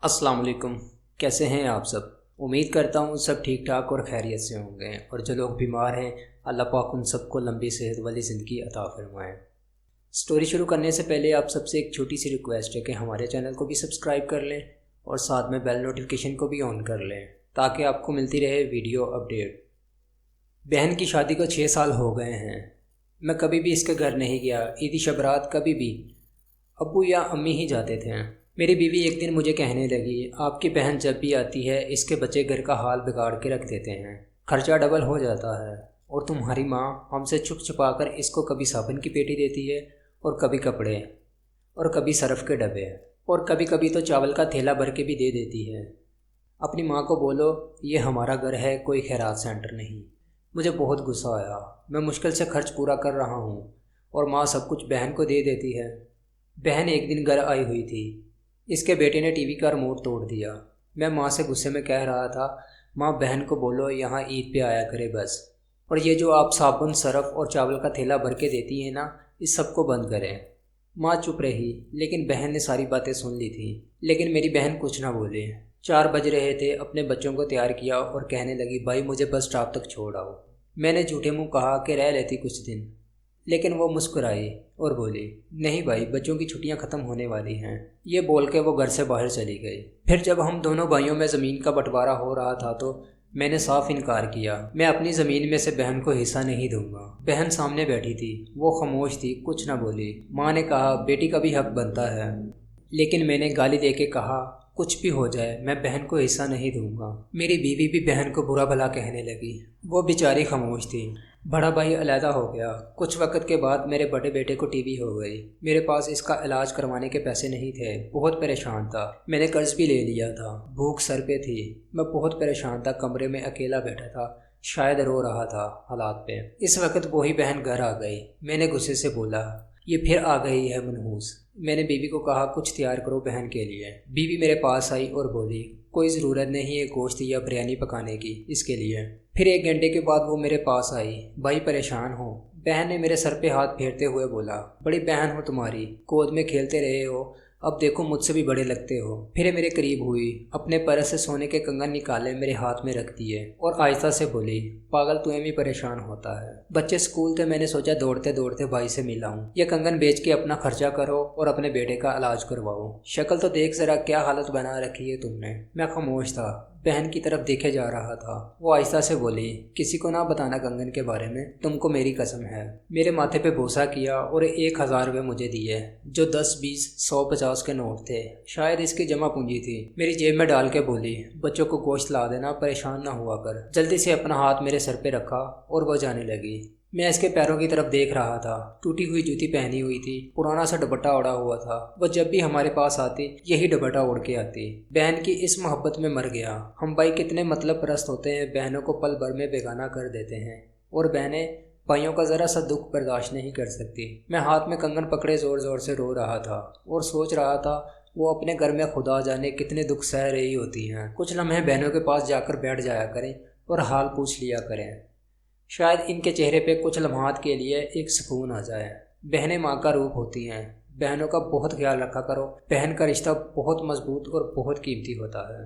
अस्सलाम वालेकुम। कैसे हैं आप सब? उम्मीद करता हूँ सब ठीक ठाक और खैरियत से होंगे, और जो लोग बीमार हैं अल्लाह पाक उन सबको लंबी सेहत वाली ज़िंदगी अता फरमाएँ। स्टोरी शुरू करने से पहले आप सबसे एक छोटी सी रिक्वेस्ट है कि हमारे चैनल को भी सब्सक्राइब कर लें और साथ में बेल नोटिफिकेशन को भी ऑन कर लें ताकि आपको मिलती रहे वीडियो अपडेट। बहन की शादी को 6 साल हो गए हैं। मैं कभी भी इसके घर नहीं गया। ईदी शबरात कभी भी अब्बू या अम्मी ही जाते थे। मेरी बीवी एक दिन मुझे कहने लगी, आपकी बहन जब भी आती है इसके बच्चे घर का हाल बिगाड़ के रख देते हैं, खर्चा डबल हो जाता है, और तुम्हारी माँ हमसे छुप छुपा कर इसको कभी साबुन की पेटी देती है और कभी कपड़े और कभी सरफ के डब्बे और कभी कभी तो चावल का थैला भर के भी दे देती है। अपनी माँ को बोलो ये हमारा घर है, कोई खैरात सेंटर नहीं। मुझे बहुत गुस्सा आया। मैं मुश्किल से खर्च पूरा कर रहा हूँ और माँ सब कुछ बहन को दे देती है। बहन एक दिन घर आई हुई थी। इसके बेटे ने टीवी का रिमोट तोड़ दिया। मैं माँ से गुस्से में कह रहा था, माँ बहन को बोलो यहाँ ईद पे आया करे बस, और ये जो आप साबुन सरफ और चावल का थैला भर के देती हैं ना, इस सब को बंद करें। माँ चुप रही, लेकिन बहन ने सारी बातें सुन ली थी। लेकिन मेरी बहन कुछ ना बोले। 4 बज रहे थे। अपने बच्चों को तैयार किया और कहने लगी, भाई मुझे बस स्टॉप तक छोड़ आओ। मैंने झूठे मुँह कहा कि रह लेती कुछ दिन, लेकिन वो मुस्कुराई और बोली, नहीं भाई, बच्चों की छुट्टियां ख़त्म होने वाली हैं। ये बोल के वो घर से बाहर चली गई। फिर जब हम दोनों भाइयों में ज़मीन का बंटवारा हो रहा था तो मैंने साफ इनकार किया। मैं अपनी ज़मीन में से बहन को हिस्सा नहीं दूंगा। बहन सामने बैठी थी, वो खामोश थी, कुछ ना बोली। माँ ने कहा, बेटी का भी हक बनता है, लेकिन मैंने गाली दे के कहा, कुछ भी हो जाए मैं बहन को हिस्सा नहीं दूंगा। मेरी बीवी भी बहन को बुरा भला कहने लगी। वो बेचारी खामोश थी। बड़ा भाई अलहदा हो गया। कुछ वक्त के बाद मेरे बड़े बेटे को टीबी हो गई। मेरे पास इसका इलाज करवाने के पैसे नहीं थे। बहुत परेशान था। मैंने कर्ज भी ले लिया था। भूख सर पे थी। मैं बहुत परेशान था। कमरे में अकेला बैठा था, शायद रो रहा था हालात पे। इस वक्त वही बहन घर आ गई। मैंने गुस्से से बोला, ये फिर आ गई है मनहूस। मैंने बीवी को कहा, कुछ तैयार करो बहन के लिए। बीवी मेरे पास आई और बोली, कोई ज़रूरत नहीं है गोश्त या बिरयानी पकाने की इसके लिए। फिर 1 घंटे के बाद वो मेरे पास आई। भाई परेशान हो? बहन ने मेरे सर पे हाथ फेरते हुए बोला, बड़ी बहन हो तुम्हारी, गोद में खेलते रहे हो, अब देखो मुझसे भी बड़े लगते हो। फिर मेरे करीब हुई, अपने पर्स से सोने के कंगन निकाले मेरे हाथ में रख दिए और आहिस्ता से बोली, पागल तू भी परेशान होता है। बच्चे स्कूल थे, मैंने सोचा दौड़ते दौड़ते भाई से मिला हूँ, ये कंगन बेच के अपना खर्चा करो और अपने बेटे का इलाज करवाओ। शक्ल तो देख जरा, क्या हालत बना रखी है तुमने। मैं खामोश था, बहन की तरफ देखे जा रहा था। वो आहिस्ता से बोली, किसी को ना बताना कंगन के बारे में, तुमको मेरी कसम है। मेरे माथे पे बोसा किया और 1000 रुपये मुझे दिए, जो 10, 20, 100, 50 के नोट थे। शायद इसकी जमा पूंजी थी। मेरी जेब में डाल के बोली, बच्चों को गोश्त ला देना, परेशान ना हुआ कर। जल्दी से अपना हाथ मेरे सर पे रखा और वो जाने लगी। मैं इसके पैरों की तरफ देख रहा था। टूटी हुई जूती पहनी हुई थी, पुराना सा दुपट्टा ओढ़ा हुआ था। वो जब भी हमारे पास आती यही दुपट्टा ओढ़ के आती। बहन की इस मोहब्बत में मर गया। हम भाई कितने मतलब परस्त होते हैं, बहनों को पल भर में बेगाना कर देते हैं, और बहनें भाइयों का ज़रा सा दुख बर्दाश्त नहीं कर सकती। मैं हाथ में कंगन पकड़े ज़ोर ज़ोर से रो रहा था और सोच रहा था वो अपने घर में खुदा जाने कितने दुख सह रही होती हैं। कुछ लम्हे बहनों के पास जाकर बैठ जाया करें और हाल पूछ लिया करें, शायद इनके चेहरे पे कुछ लम्हात के लिए एक सुकून आ जाए। बहनें माँ का रूप होती हैं। बहनों का बहुत ख्याल रखा करो। बहन का रिश्ता बहुत मजबूत और बहुत कीमती होता है।